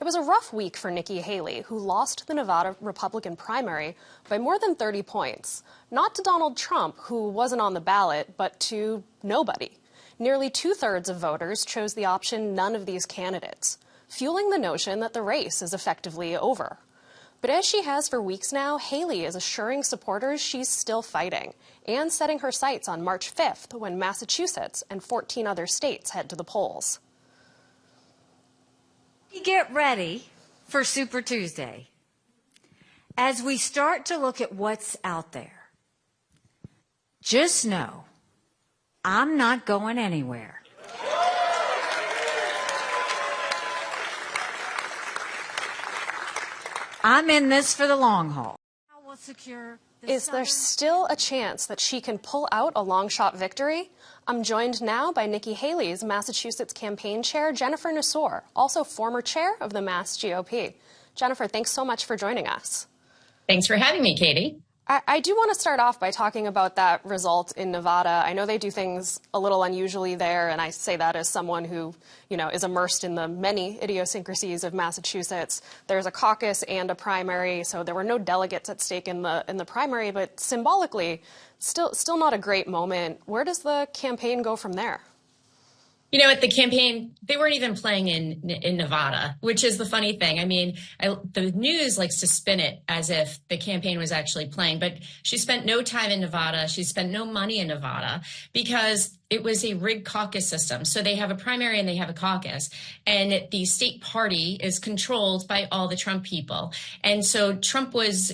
It was a rough week for Nikki Haley, who lost the Nevada Republican primary by more than 30 points. Not to Donald Trump, who wasn't on the ballot, but to nobody. Nearly two-thirds of voters chose the option none of these candidates, fueling the notion that the race is effectively over. But as she has for weeks now, Haley is assuring supporters she's still fighting and setting her sights on March 5th when Massachusetts and 14 other states head to the polls. Get ready for Super Tuesday. As we start to look at what's out there, just know I'm not going anywhere. I'm in this for the long haul. I will secure Is there still a chance that she can pull out a long-shot victory? I'm joined now by Nikki Haley's Massachusetts campaign chair, Jennifer Nassour, also former chair of the Mass GOP. Jennifer, thanks so much for joining us. Thanks for having me, Katie. I do want to start off by talking about that result in Nevada. I know they do things a little unusually there, and I say that as someone who, is immersed in the many idiosyncrasies of Massachusetts. There's a caucus and a primary, so there were no delegates at stake in the primary, but symbolically, still not a great moment. Where does the campaign go from there? At the campaign, they weren't even playing in Nevada, which is the funny thing. I mean, the news likes to spin it as if the campaign was actually playing, but she spent no time in Nevada. She spent no money in Nevada because it was a rigged caucus system. So they have a primary and they have a caucus, and the state party is controlled by all the Trump people. And so Trump was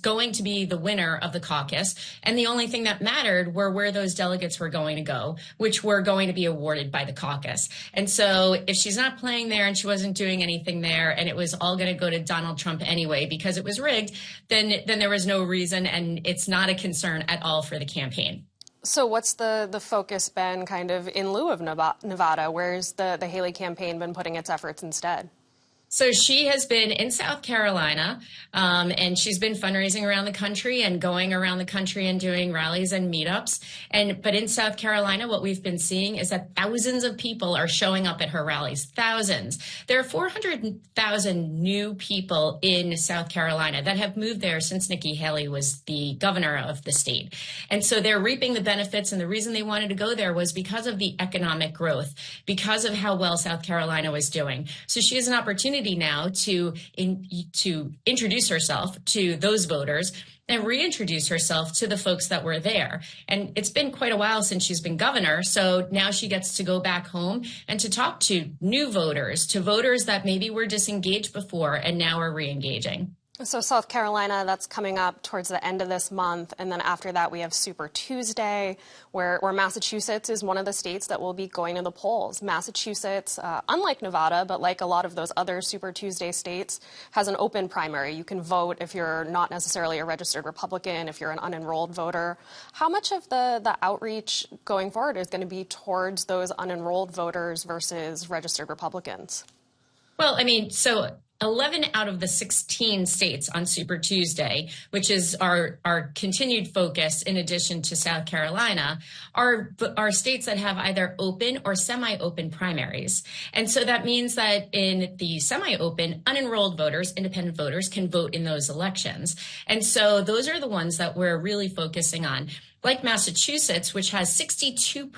going to be the winner of the caucus. And the only thing that mattered were where those delegates were going to go, which were going to be awarded by the caucus. And so if she's not playing there and she wasn't doing anything there and it was all going to go to Donald Trump anyway because it was rigged, then there was no reason, and it's not a concern at all for the campaign. So what's the focus been kind of in lieu of Nevada? Where's the Haley campaign been putting its efforts instead? So she has been in South Carolina, and she's been fundraising around the country and going around the country and doing rallies and meetups. But in South Carolina, what we've been seeing is that thousands of people are showing up at her rallies. Thousands. There are 400,000 new people in South Carolina that have moved there since Nikki Haley was the governor of the state. And so they're reaping the benefits. And the reason they wanted to go there was because of the economic growth, because of how well South Carolina was doing. So she has an opportunity now to introduce herself to those voters and reintroduce herself to the folks that were there. And it's been quite a while since she's been governor, so now she gets to go back home and to talk to new voters, to voters that maybe were disengaged before and now are re-engaging. So South Carolina, that's coming up towards the end of this month. And then after that, we have Super Tuesday, where Massachusetts is one of the states that will be going to the polls. Massachusetts, unlike Nevada, but like a lot of those other Super Tuesday states, has an open primary. You can vote if you're not necessarily a registered Republican, if you're an unenrolled voter. How much of the outreach going forward is going to be towards those unenrolled voters versus registered Republicans? Well, I mean, so 11 out of the 16 states on Super Tuesday, which is our continued focus in addition to South Carolina, are states that have either open or semi-open primaries. And so that means that in the semi-open, unenrolled voters, independent voters, can vote in those elections. And so those are the ones that we're really focusing on. Like Massachusetts, which has 62%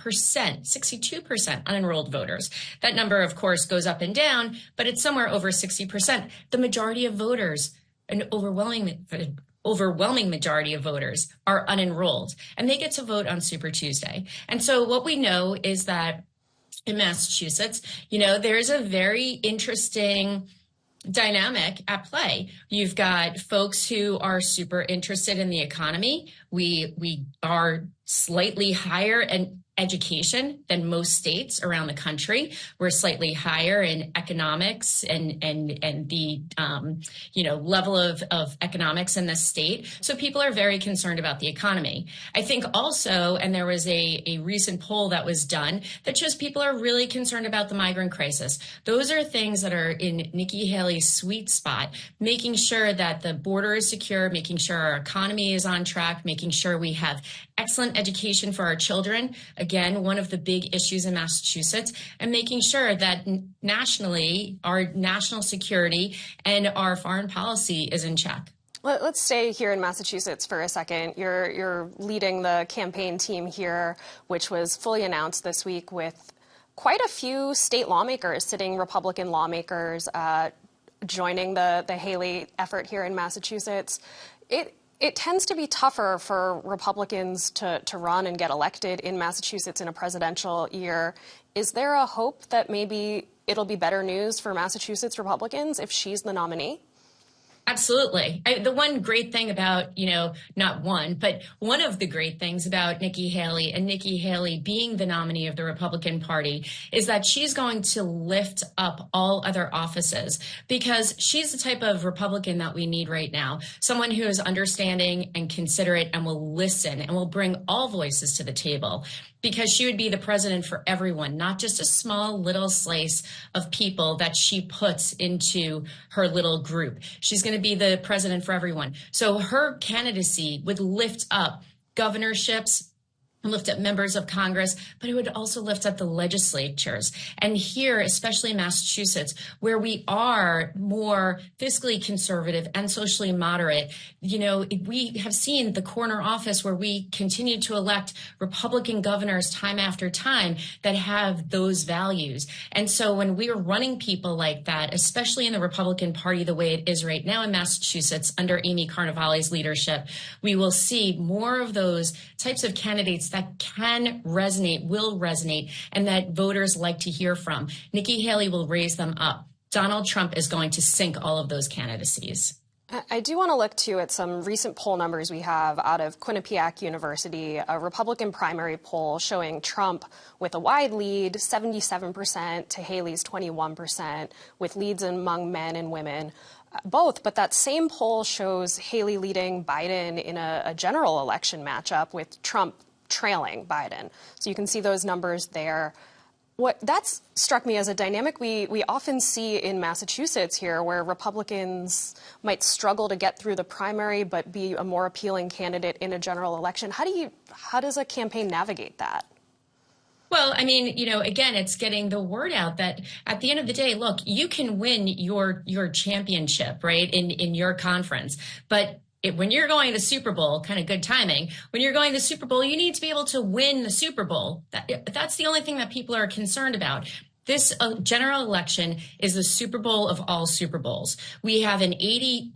unenrolled voters. That number, of course, goes up and down, but it's somewhere over 60%. The majority of voters, an overwhelming majority of voters, are unenrolled, and they get to vote on Super Tuesday. And so what we know is that in Massachusetts, there's a very interesting dynamic at play. You've got folks who are super interested in the economy. We are slightly higher in education than most states around the country. We're slightly higher in economics and the level of economics in this state. So people are very concerned about the economy. I think also, and there was a recent poll that was done that shows people are really concerned about the migrant crisis. Those are things that are in Nikki Haley's sweet spot, making sure that the border is secure, making sure our economy is on track, making sure we have excellent education for our children. Again, one of the big issues in Massachusetts, and making sure that nationally, our national security and our foreign policy is in check. Let's stay here in Massachusetts for a second. You're leading the campaign team here, which was fully announced this week with quite a few state lawmakers, sitting Republican lawmakers, joining the Haley effort here in Massachusetts. It tends to be tougher for Republicans to run and get elected in Massachusetts in a presidential year. Is there a hope that maybe it'll be better news for Massachusetts Republicans if she's the nominee? Absolutely. The one great thing about, not one, but one of the great things about Nikki Haley and Nikki Haley being the nominee of the Republican Party is that she's going to lift up all other offices, because she's the type of Republican that we need right now. Someone who is understanding and considerate and will listen and will bring all voices to the table. Because she would be the president for everyone, not just a small little slice of people that she puts into her little group. She's going to be the president for everyone. So her candidacy would lift up governorships, lift up members of Congress, but it would also lift up the legislatures. And here, especially in Massachusetts, where we are more fiscally conservative and socially moderate, we have seen the corner office where we continue to elect Republican governors time after time that have those values. And so when we are running people like that, especially in the Republican Party, the way it is right now in Massachusetts under Amy Carnevale's leadership, we will see more of those types of candidates that can resonate, will resonate, and that voters like to hear from. Nikki Haley will raise them up. Donald Trump is going to sink all of those candidacies. I do want to look, too, at some recent poll numbers we have out of Quinnipiac University, a Republican primary poll showing Trump with a wide lead, 77% to Haley's 21%, with leads among men and women. Both, but that same poll shows Haley leading Biden in a general election matchup with Trump trailing Biden. So you can see those numbers there. What that's struck me as a dynamic we often see in Massachusetts here, where Republicans might struggle to get through the primary but be a more appealing candidate in a general election. How does a campaign navigate that? Well, I mean, again, it's getting the word out that at the end of the day, look, you can win your championship, right, in your conference. But when you're going to the Super Bowl, kind of good timing, when you're going to the Super Bowl, you need to be able to win the Super Bowl. That's the only thing that people are concerned about. This general election is the Super Bowl of all Super Bowls. We have an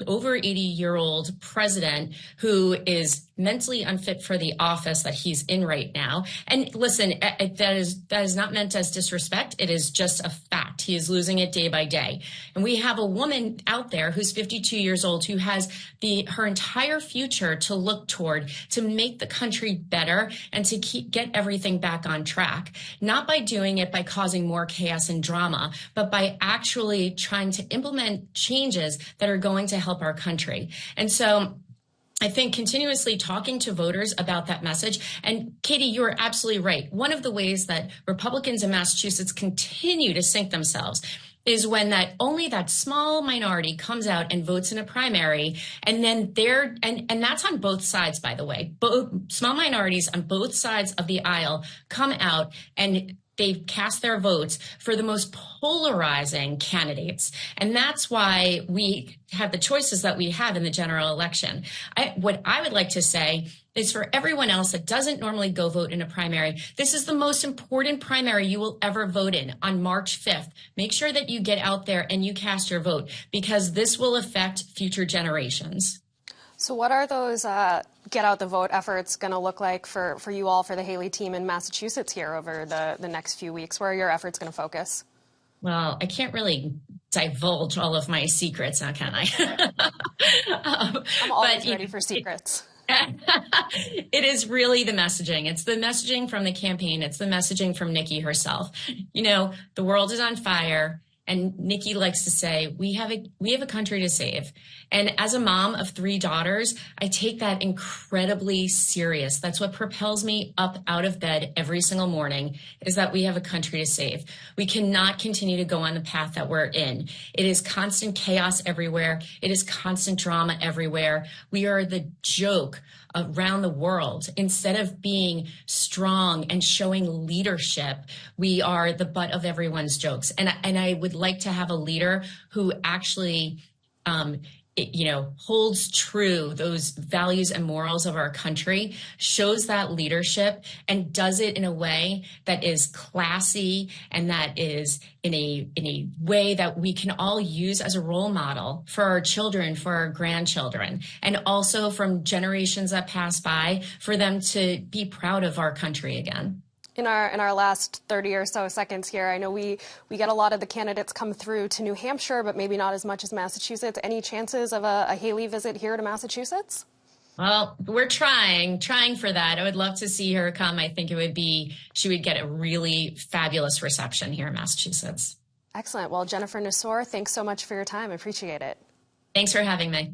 over 80-year-old president who is mentally unfit for the office that he's in right now. And listen, that is not meant as disrespect. It is just a fact. He is losing it day by day. And we have a woman out there who's 52 years old who has her entire future to look toward, to make the country better and to get everything back on track. Not by doing it by causing more chaos and drama, but by actually trying to implement changes that are going to help our country. And so I think continuously talking to voters about that message. And Katie, you're absolutely right. One of the ways that Republicans in Massachusetts continue to sink themselves is when only that small minority comes out and votes in a primary, and then and that's on both sides, by the way. Both small minorities on both sides of the aisle come out and they cast their votes for the most polarizing candidates. And that's why we have the choices that we have in the general election. What I would like to say is, for everyone else that doesn't normally go vote in a primary, this is the most important primary you will ever vote in on March 5th. Make sure that you get out there and you cast your vote, because this will affect future generations. So what are those get out the vote efforts going to look like for you all, for the Haley team in Massachusetts here over the next few weeks? Where are your efforts going to focus? Well, I can't really divulge all of my secrets, now can I? I'm always ready for secrets. It is really the messaging. It's the messaging from the campaign. It's the messaging from Nikki herself. The world is on fire. And Nikki likes to say, we have a country to save. And as a mom of 3 daughters, I take that incredibly serious. That's what propels me up out of bed every single morning, is that we have a country to save. We cannot continue to go on the path that we're in. It is constant chaos everywhere. It is constant drama everywhere. We are the joke around the world. Instead of being strong and showing leadership, we are the butt of everyone's jokes. And I would like to have a leader who actually, holds true those values and morals of our country, shows that leadership, and does it in a way that is classy and that is in a way that we can all use as a role model for our children, for our grandchildren, and also from generations that pass by, for them to be proud of our country again. In our last 30 or so seconds here, I know we get a lot of the candidates come through to New Hampshire, but maybe not as much as Massachusetts. Any chances of a Haley visit here to Massachusetts? Well, we're trying for that. I would love to see her come. I think she would get a really fabulous reception here in Massachusetts. Excellent. Well, Jennifer Nassour, thanks so much for your time. I appreciate it. Thanks for having me.